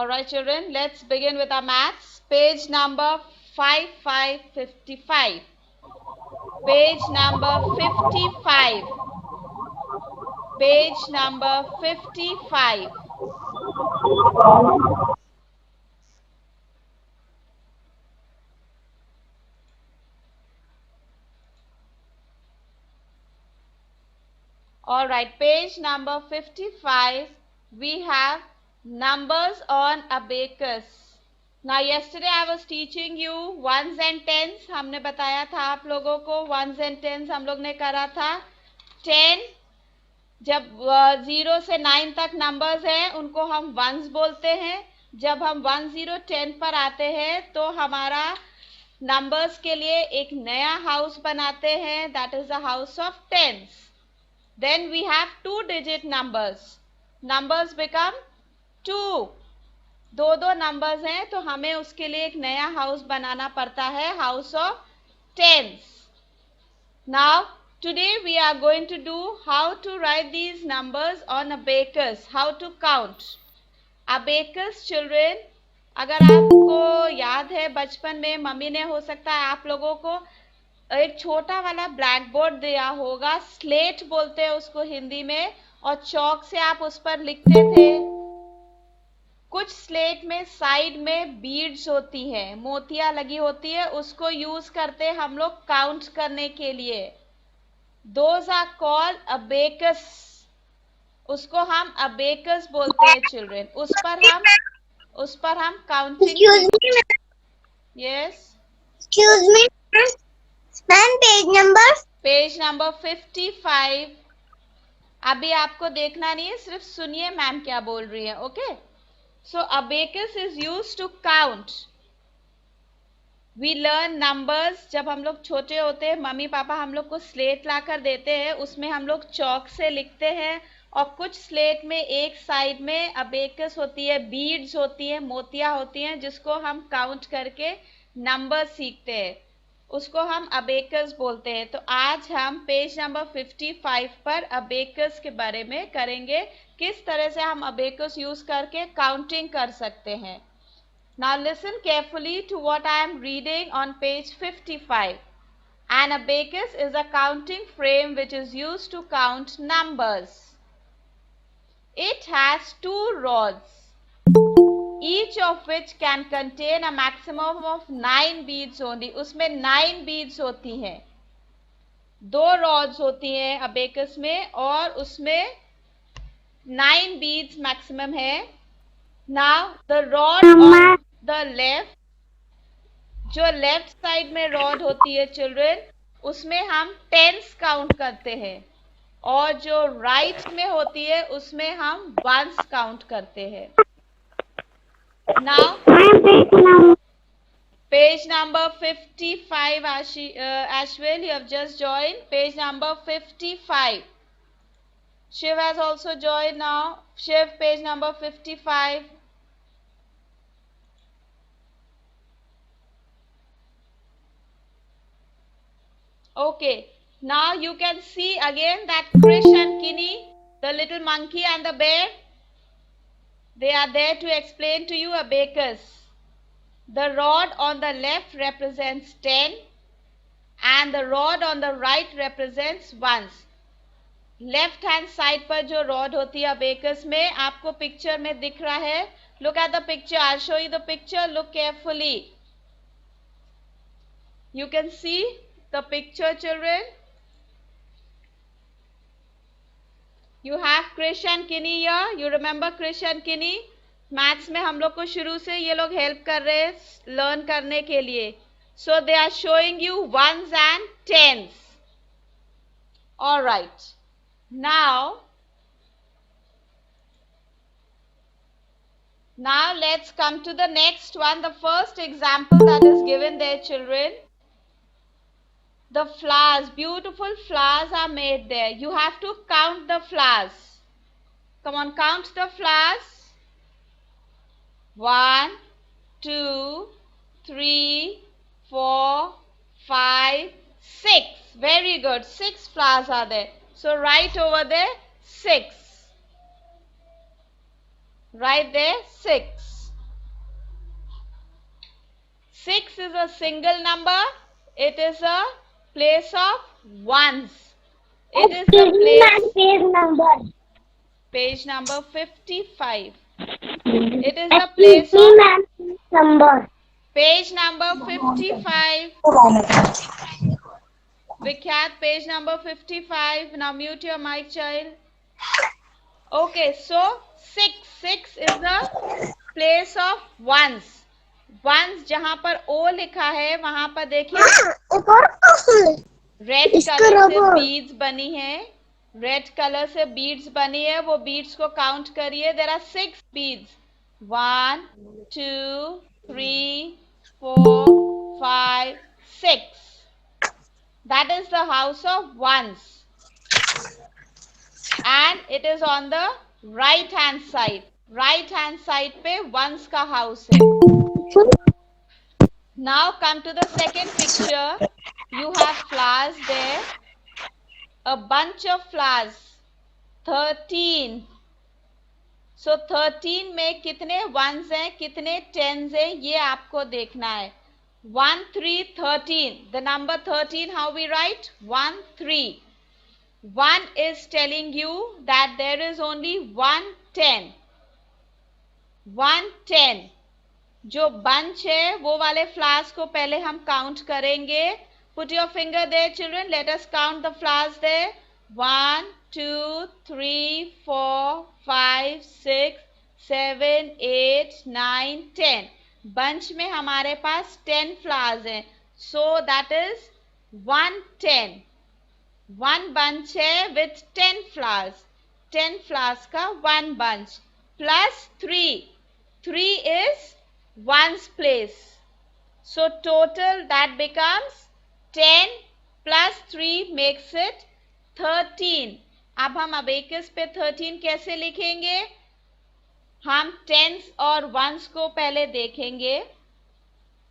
Alright children, let's begin with our maths. Page number 5555. Page number 55. Page number 55. Alright, page number 55. We have numbers on abacus. Now yesterday I was teaching you ones and tens. हमने बताया था आप लोगों को ones and tens हम लोग ने करा था. 10 जब 0 से 9 तक नंबर्स हैं उनको हम वंस बोलते हैं. जब हम 1 0 10 पर आते हैं तो हमारा नंबर्स के लिए एक नया हाउस बनाते हैं. That is the house of tens. Then we have 2-digit numbers. Numbers become 2. दो नंबर्स हैं तो हमें उसके लिए एक नया हाउस बनाना पड़ता है, house of tens. Now today we are going to do how to write these numbers on abacus, how to count. Abacus children, अगर आपको याद है बचपन में मम्मी ने हो सकता है आप लोगों को एक छोटा वाला ब्लैक बोर्ड दिया होगा, स्लेट बोलते हैं उसको हिंदी में, और चौक से आप उस पर लिखते थे. कुछ स्लेट में साइड में बीड्स होती हैं, मोतियां लगी होती है, उसको यूज करते हम लोग काउंट करने के लिए. Those are called abacus. उसको हम अबेकस बोलते हैं चिल्ड्रन. उस पर हम counting. Yes, Excuse me, ma'am, page number 55. अभी आपको देखना नहीं है, सिर्फ सुनिए मैम क्या बोल रही है. Okay, so abacus is used to count. We learn numbers. जब हम लोग छोटे होते हैं मम्मी पापा हम लोग को स्लेट लाकर देते हैं, उसमें हम लोग चौक से लिखते हैं, और कुछ स्लेट में एक साइड में अबेकस होती है, बीड्स होती है, मोतियां होती हैं, जिसको हम काउंट करके नंबर सीखते हैं, उसको हम अबेकस बोलते हैं. तो आज हम पेज नंबर 55 पर अबेकस के बारे में करेंगे, किस तरह से हम अबेकस यूज करके काउंटिंग कर सकते हैं. Now listen carefully to what I am reading on page 55. An abacus is a counting frame which is used to count numbers. It has 2 rods, each of which can contain a maximum of 9 beads only. उसमें 9 beads होती हैं. 2 rods होती हैं abacus में और उसमें 9 beads maximum है. Now the rod on the left, जो लेफ्ट साइड में रॉड होती है चिल्ड्रन, उसमें हम टेंस काउंट करते हैं, और जो राइट में होती है उसमें हम वंस काउंट करते हैं. Now page number 55. Ashwin, you have just joined page number 55. Shiv has also joined now. Shiv, page number 55. Okay, now you can see again that Krish and Kinney, the little monkey and the bear, they are there to explain to you abacus. The rod on the left represents 10 and the rod on the right represents ones. Left hand side पर जो rod होती है abacus में, आपको picture में दिख रहा है. Look at the picture. I show you the picture. Look carefully. You can see the picture children. You have Krish and Kinney here. You remember Krish and Kinney? Maths में हम लोग को शुरू से ये लोग हेल्प कर रहे हैं लर्न करने के लिए. So they are showing you ones and tens. Alright, now let's come to the next one. The first example that is given there children, the flowers, beautiful flowers are made there. You have to count the flowers. Come on, count the flowers. 1 2 3 4 5 6. Very good. 6 flowers are there. So write over there 6. Right there 6. 6 is a single number. It is a place of ones. It is the place. Page number 55. It is the place of number. page number 55. Vikhyat, page number 55. Now mute your mic, child. Okay, so 6 is the place of ones. Ones जहां पर ओ लिखा है वहां पर देखिए red colour से beads बनी है. रेड कलर से बीड्स बनी है. वो बीड्स को काउंट करिए. देयर आर 6 बीड्स. 1 2 3 4 5 6. That is the house of ones. And it is on the right hand side. Right hand side पे ones का house है. Now come to the second picture. You have flowers there. A bunch of flowers. 13. So 13 में कितने ones हैं, कितने tens हैं, ये आपको देखना है. 1 3 13. The number 13, how we write? 1 3. 1 is telling you that there is only 1 10. 1 10. जो बंच है वो वाले फ्लावर्स को पहले हम काउंट करेंगे. Put your finger there, children. Let us count the flowers there. 1 2 3 4 5 6 7 8 9 10. Bunch में हमारे पास 10 फ्लावर्स हैं. So that is 110. One bunch है with 10 flowers. 10 flowers का one bunch plus 3. 3 is ones place. So total that becomes 10 plus 3 makes it 13. अब हम abacus पे 13 कैसे लिखेंगे? हम tens और ones को पहले देखेंगे.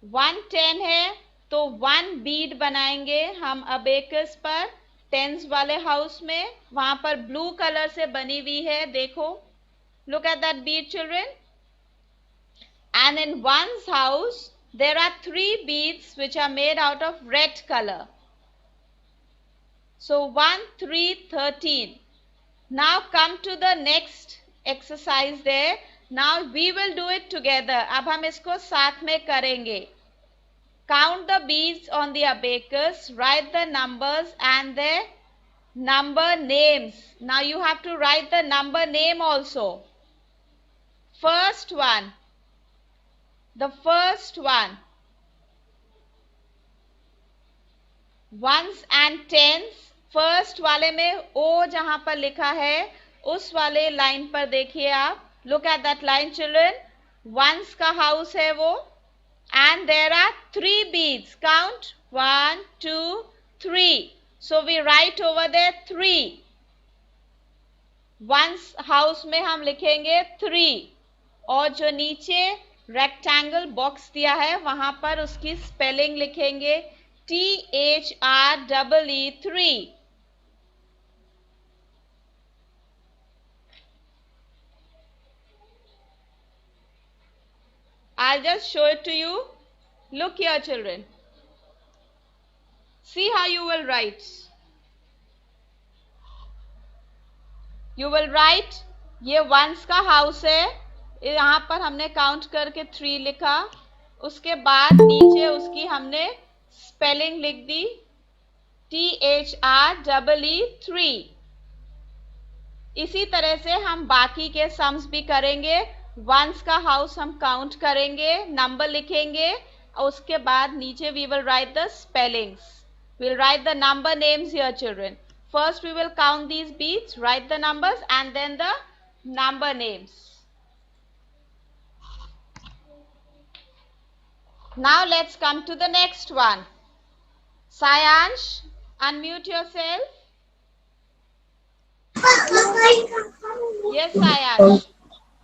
110 है तो 1 bead बनाएंगे हम abacus पर टेंस वाले हाउस में. वहां पर ब्लू कलर से बनी हुई है. देखो, look at that bead, children. And in one's house there are 3 beads which are made out of red color. So 1 3 13. Now come to the next exercise there. Now we will do it together. अब हम इसको साथ में करेंगे. Count the beads on the abacus, write the numbers and their number names. Now you have to write the number name also. First one. The first one. Ones and tens. First वाले में O जहां पर लिखा है उस वाले line पर देखिए आप. Look at that line, children. Ones का house है वो. And there are 3 beads. Count 1 2 3. So we write over there 3. One's house में हम लिखेंगे 3. और जो नीचे रेक्टेंगल बॉक्स दिया है वहां पर उसकी स्पेलिंग लिखेंगे THREE 3. I'll just show it to you. Look here, children. See how you will write. You will write, ये ones का हाउस है. यहाँ पर हमने काउंट करके 3 लिखा. उसके बाद नीचे उसकी हमने स्पेलिंग लिख दी THREE 3. इसी तरह से हम बाकी के सम्स भी करेंगे. वंस का हाउस हम काउंट करेंगे, नंबर लिखेंगे और उसके बाद नीचे we will write the spellings. We'll write the number names here, children. First we will count these beads, write the numbers and then the number names. Now let's come to the next one. Sayansh, unmute yourself. Yes, Sayansh.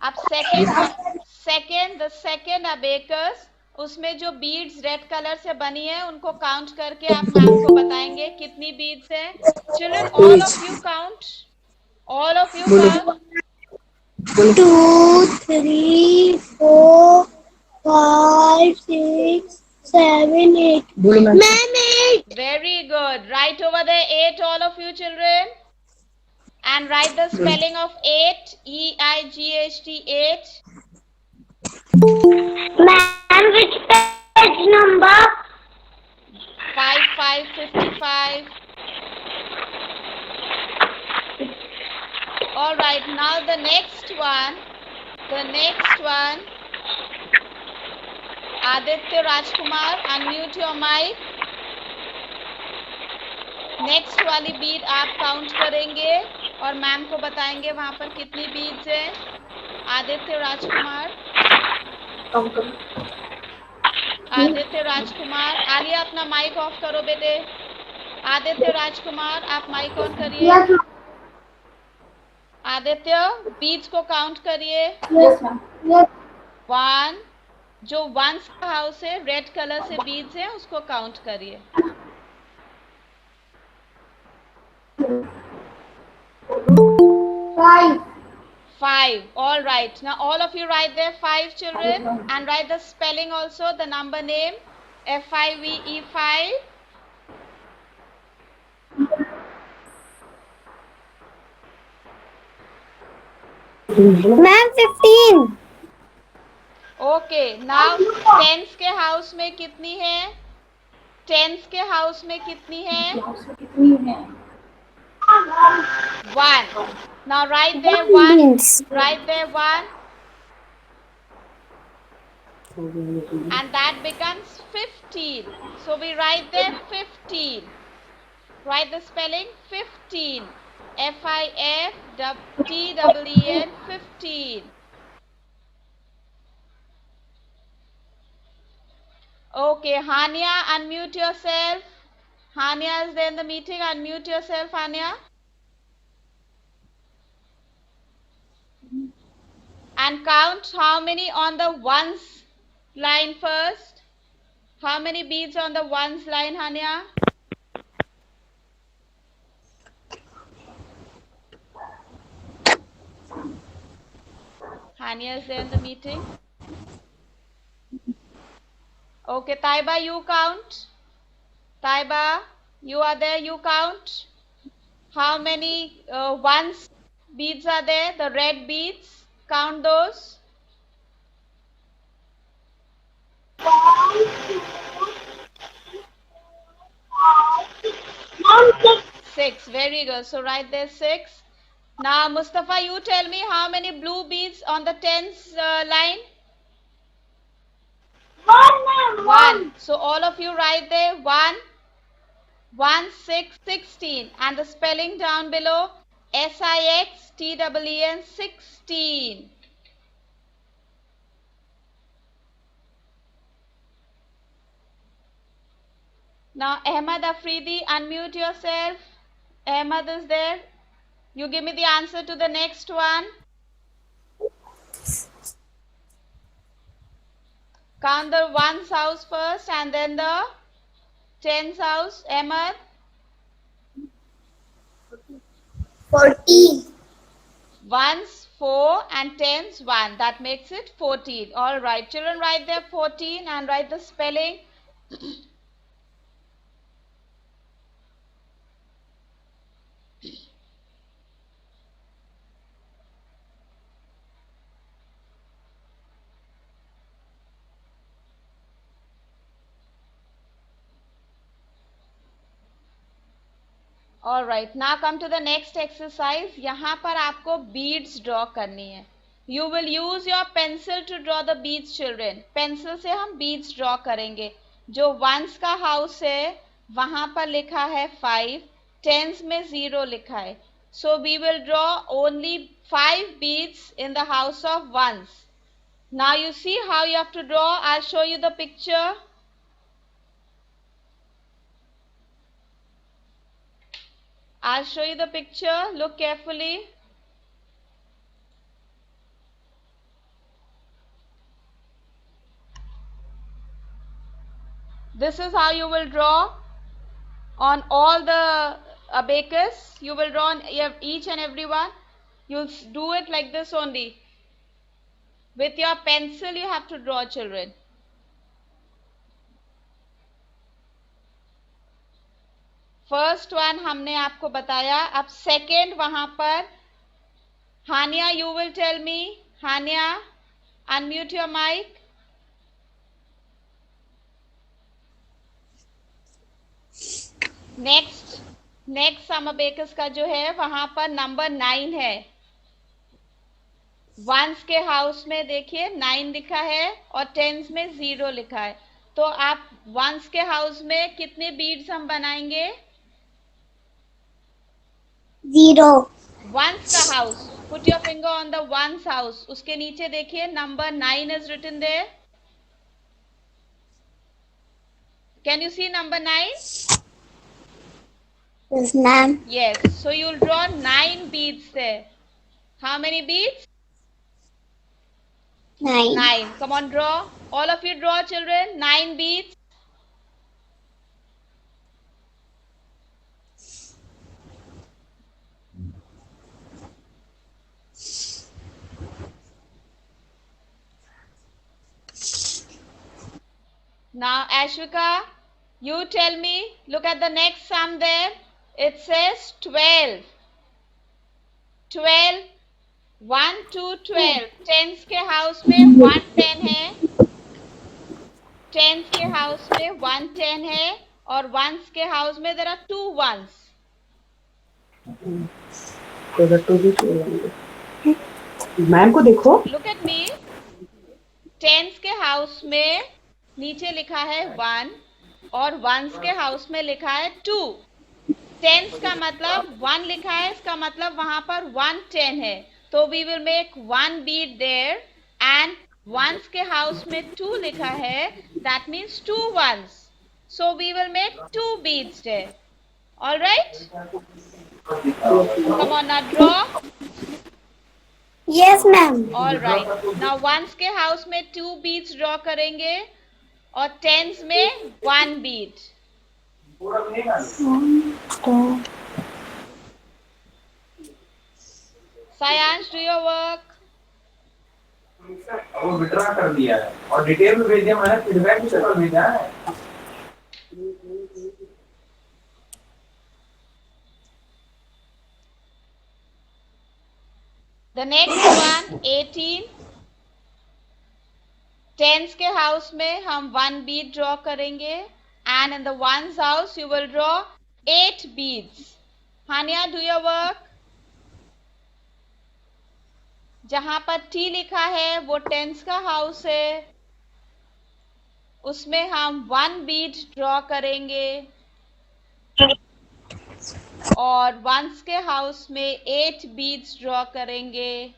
अब the second abacus, उसमें जो beads red colour से बनी है उनको count करके आप ma'am को बताएंगे कितनी बीड्स है. Children, all of you count. 2 3 4 5 6 7, 8. Ma'am, 8. Very good. Write over there 8, all of you children. And write the spelling of 8. E-I-G-H-T, 8. Ma'am, which page number? 5555. All right, now the next one. Aditya Rajkumar, unmute your mic. Next वाली beat आप count करेंगे और ma'am को बताएंगे वहां पर कितनी beats है. आदित्य राजकुमार, आलिया अपना माइक ऑफ करो बेटे. आदित्य राजकुमार, आप माइक ऑन करिए. आदित्य, बीट्स को काउंट करिए. 1, जो वंस का हाउस है, रेड कलर से बीट्स है, उसको काउंट करिए. 5. All right. Now all of you write there 5 children and write the spelling also, the number name. F-I-V-E, 5. Ma'am, 15. Okay. Now tens के हाउस में कितनी है? Tens के हाउस में कितनी है? 1. Now write there 1. Write there 1. And that becomes 15. So we write there 15. Write the spelling 15. F-I-F-T-E-E-N, 15. Okay, Hania, unmute yourself. Hania is there in the meeting. Unmute yourself, Hania. And count how many on the ones line first. How many beads on the ones line, Hania? Hania is there in the meeting. Okay, Taiba, you count. Taiba, you are there, you count. How many ones beads are there? The red beads. Count those. 6. Very good. So write there 6. Now, Mustafa, you tell me how many blue beads on the tens line? 1. So all of you write there 1, 1, 6, 16. And the spelling down below, S-I-X-T-E-E-N, 16. Now, Ahmad Afridi, unmute yourself. Ahmad is there. You give me the answer to the next one. Count the ones house first and then the tens house. Ahmad? 14. Ones 4 and tens 1. That makes it 14. All right. Children, write there 14 and write the spelling. All right, now come to the next exercise. यहाँ पर आपको beads draw करनी है. You will use your pencil to draw the beads, children. Pencil से हम beads draw करेंगे. जो ones का house है, वहाँ पर लिखा है 5, tens में 0 लिखा है. So we will draw only 5 beads in the house of ones. Now you see how you have to draw. I'll show you the picture. I'll show you the picture. Look carefully. This is how you will draw on all the abacus. You will draw on each and every one. You'll do it like this only. With your pencil you have to draw, children. First one हमने आपको बताया. अब second वहां पर Hania, you will tell me. Hania, unmute your mic. Next sum abacus का जो है वहां पर नंबर 9 है. वंस के हाउस में देखिए 9 लिखा है और टेंस में 0 लिखा है. तो आप वंस के हाउस में कितने बीड्स हम बनाएंगे? 0. वंस का house. Put your finger on the ones house. उसके नीचे देखिए number 9 is written there. Can you see number 9? Yes, ma'am. Yes. So you'll draw 9 beads there. How many beads? 9. 9. Come on, draw. All of you draw, children. 9 beads. Now, Ashwika, you tell me. Look at the next sum there. It says 12. 12. 1 to 12. Tens के house में 110 है. Tens के house में 110 है और ones के house में there are 2 ones. Ma'am को देखो. Look at me. Tens के हाउस में नीचे लिखा है 1 और ones के हाउस में लिखा है 2. Tens का मतलब 1 लिखा है, इसका मतलब वहां पर 110 है. तो we will make 1 bead there and ones के हाउस में 2 लिखा है, that means 2 ones. So we will make 2 beads there. All right? Come on, now draw. Yes, ma'am. All right. Now ones के हाउस में 2 beads draw करेंगे और tens में 1 bead. Sayansh, do your work. वो withdraw कर दिया है और डिटेल में भेज दिया. मैंने फीडबैक भी शक्ल भेजा है. The next one 18. Tens के हाउस में हम 1 bead draw करेंगे and in the ones house you will draw 8 beads. Hania, do your work. जहां पर T लिखा है वो टेंस का हाउस है, उसमें हम 1 बीड ड्रॉ करेंगे और वंस के हाउस में 8 बीड्स ड्रॉ करेंगे.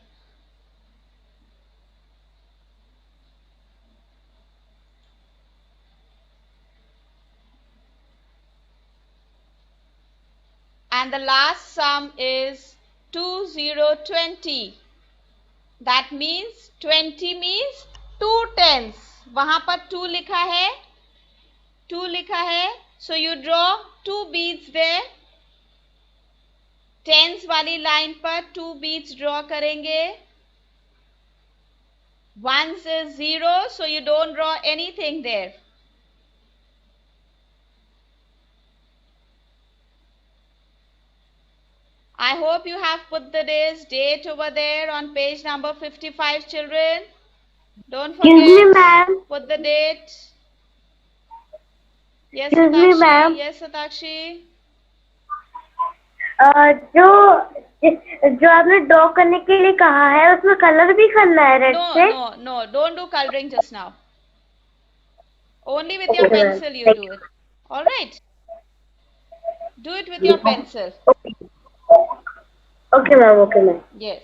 And the last sum is 2020. That means 20 means 2 tens. वहां पर 2 लिखा है, 2 लिखा है. So you draw 2 beads there. Tens वाली लाइन पर 2 beads draw करेंगे. Ones is 0, so you don't draw anything there. I hope you have put the day's date over there on page number 55, children. Don't forget. Excuse me, ma'am. Put the date. Yes, Excuse me, Satakshi. ma'am. Yes, Satakshi. जो आपने draw करने के लिए कहा है उसमें colour भी करना है रेड से. No. Don't do coloring just now. Only with your pencil you do it. All right. Do it with your pencil. Okay, ma'am. Yes.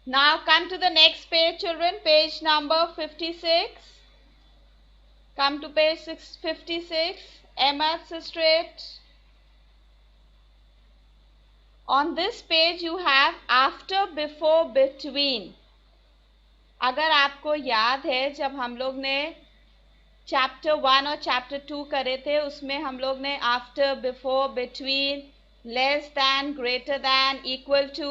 Now come to the next page, children. Page number 56. Come to page 56. Emma straight. On this page you have after, before, between. अगर आपको याद है जब हम लोग ने chapter 1 और chapter 2 करे थे, उसमें हम लोग ने after, before, between, less than, greater than, equal to,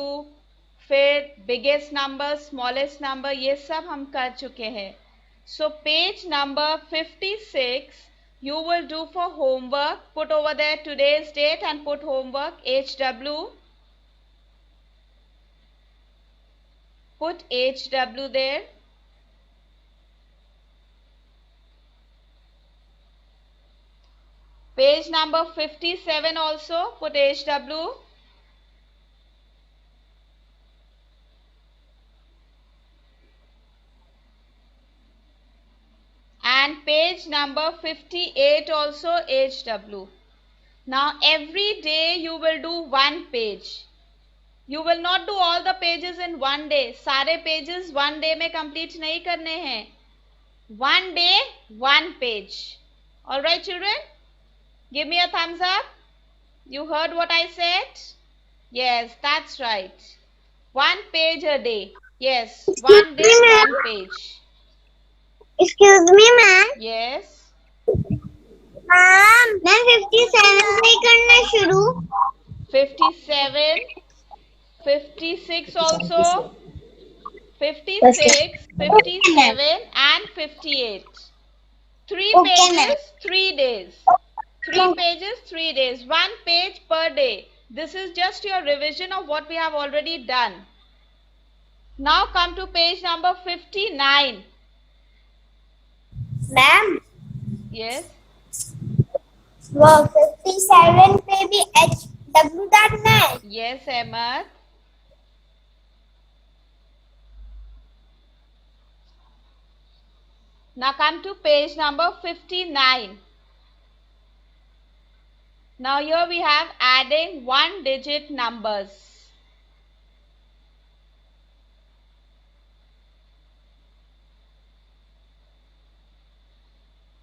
फिर बिगेस्ट नंबर, स्मॉलेस्ट नंबर, ये सब हम कर चुके हैं. So page number 56 you will do for homework. Put over there today's date and put homework HW. Put HW there. Page number 57 also put HW. And page number 58 also HW. Now every day you will do one page. You will not do all the pages in one day. सारे pages one day में complete नहीं करने हैं. One day, one page. Alright children? Give me a thumbs up. You heard what I said? Yes, that's right. One page a day. Yes, one day, one page. Excuse me, ma'am. Yes. Ma'am 57 से ही करना शुरू. 57, 56 also. 56, 57 and 58. 3 pages, 3 days. 3 pages, 3 days. 1 page per day. This is just your revision of what we have already done. Now come to page number 59. Ma'am Yes. वो 57 पे भी HW डालना है. Yes, Ahmed. Now come to page number 59. Now here we have adding 1-digit numbers.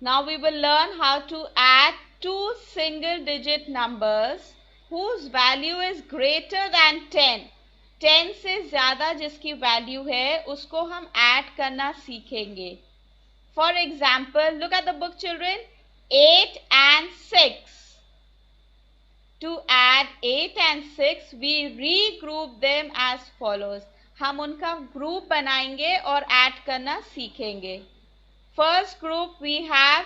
Now we will learn how to add 2 single-digit numbers whose value is greater than 10. 10 से ज़्यादा जिसकी value है उसको हम add करना सीखेंगे. For example, look at the book children. 8 and 6. To add 8 and 6, we regroup them as follows. हम उनका group बनाएंगे और add करना सीखेंगे. First group we have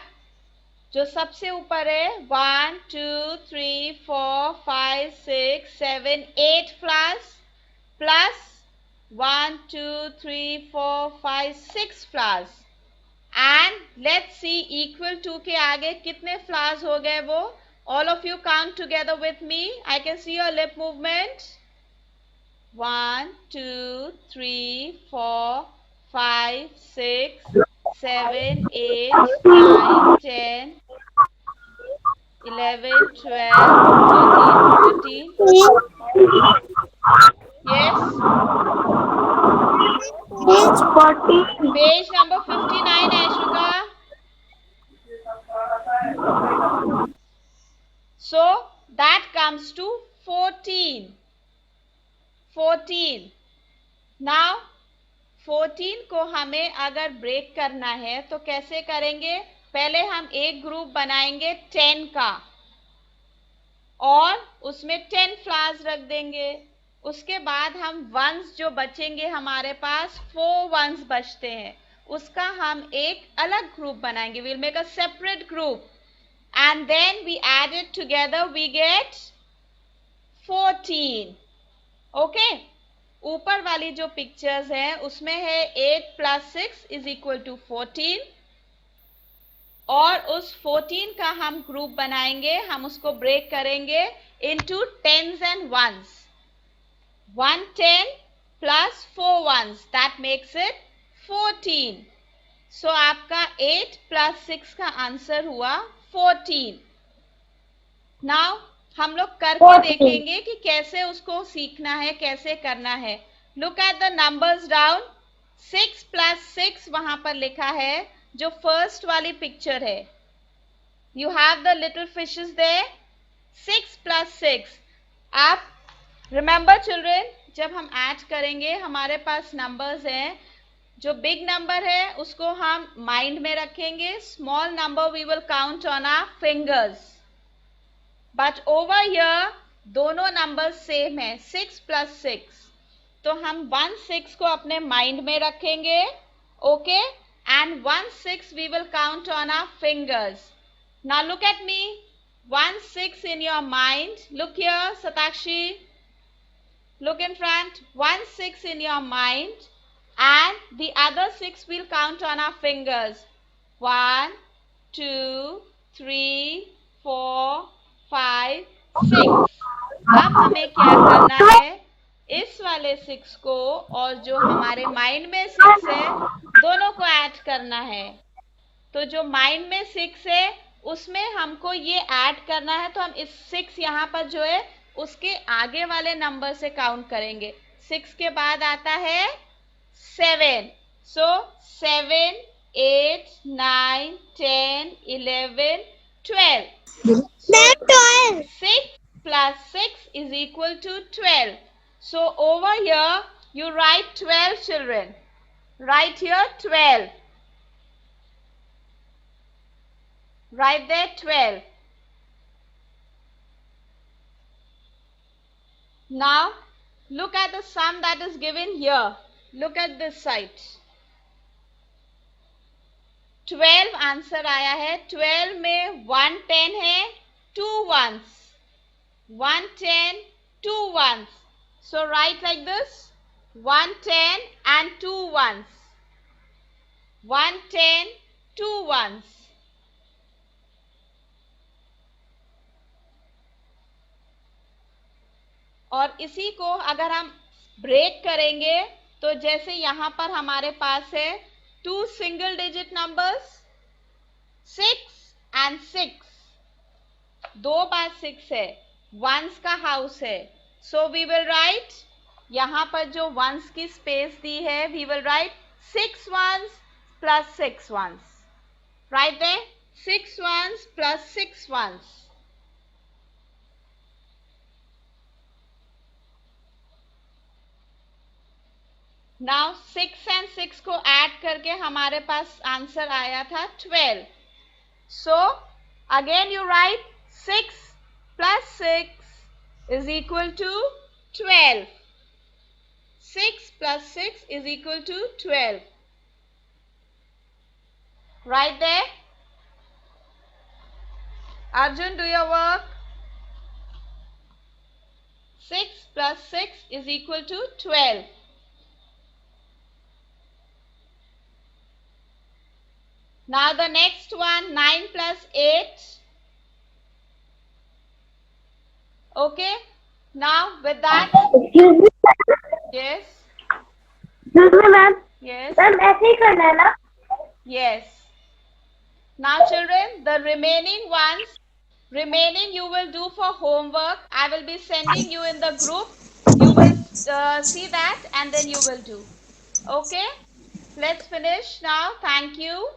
जो सबसे ऊपर है 1, 2, 3, 4, 5, 6, 7, 8 flowers plus 1, 2, 3, 4, 5, 6 flowers. And let's see equal to के आगे कितने flowers हो गए वो. All of you count together with me. I can see your lip movement. 1, 2, 3, 4, 5, 6, 7, 8, 9, 10, 11, 12, 13, 14. Yes. Page 40. Page number 59, Ashika. So that comes to 14. 14. Now 14 को हमें अगर break करना है तो कैसे करेंगे. पहले हम एक ग्रुप बनाएंगे 10 का और उसमें 10 फ्लावर्स रख देंगे. उसके बाद हम वंस जो बचेंगे हमारे पास 4 वंस बचते हैं उसका हम एक अलग ग्रुप बनाएंगे. we'll make a separate group and then we add it together, we get 14. okay. ऊपर वाली जो पिक्चर्स हैं उसमें है 8 plus 6 is equal to 14 और उस 14 का हम ग्रुप बनाएंगे. हम उसको ब्रेक करेंगे into tens and ones. 1 10 plus 4 ones, that makes it 14. So आपका 8 plus 6 का आंसर हुआ 14. Now हम लोग करके देखेंगे कि कैसे उसको सीखना है, कैसे करना है. Look at the numbers down. 6 plus 6 वहां पर लिखा है जो फर्स्ट वाली पिक्चर है. You have the little fishes there. 6 plus 6. आप remember children, जब हम ऐड करेंगे हमारे पास नंबर्स हैं. जो बिग नंबर है उसको हम माइंड में रखेंगे. Small number we will count on our fingers. But over here दोनों नंबर सेम है 6 plus 6. तो हम 1 6 को अपने माइंड में रखेंगे. Okay. And 1 6 we will count on our fingers. Now look at me. 1 6 in your mind. Look here, Satakshi. Look in front. 1 6 in your mind, and the other 6 we'll count on our fingers. 1 2 3 4 5 6. अब हमें क्या करना है, इस वाले 6 को और जो हमारे माइंड में 6 है दोनों को ऐड करना है. तो जो माइंड में 6 है उसमें हमको ये ऐड करना है, तो हम इस 6 यहाँ पर जो है उसके आगे वाले नंबर से काउंट करेंगे. 6 के बाद आता है 7. सो 7 8 9 10 11 12. 6 plus 6 is equal to 12. So over here you write 12, children. Write here 12. Write there 12. Now look at the sum that is given here. Look at this side. 12 answer आया है. 12 में 1 10 है, 2 ones. 1 10 2 ones. So write like this: 1 10 and 2 ones. 1 10 2 ones. और इसी को अगर हम break करेंगे तो जैसे यहाँ पर हमारे पास है 2 सिंगल डिजिट नंबर्स 6 and 6. 2 बार 6 है, वंस का हाउस है. सो वी विल राइट, यहाँ पर जो वंस की स्पेस दी है we will write 6 ones plus 6 ones. Right there 6 ones plus 6 ones. Now 6 and 6 को ऐड करके हमारे पास आंसर आया था 12. So again you right 6 plus 6 is equal to 12. 6 plus 6 is equal to 12. Right there. Arjun, do your work. 6 plus 6 is equal to 12. Now the next one, 9 plus 8. Okay. Now with that. Excuse me. Yes. Excuse me, ma'am. Yes. Ma'am, ऐसे ही करना है ना? Yes. Now children, the remaining ones, you will do for homework. I will be sending you in the group. You will see that and then you will do. Okay. Let's finish now. Thank you.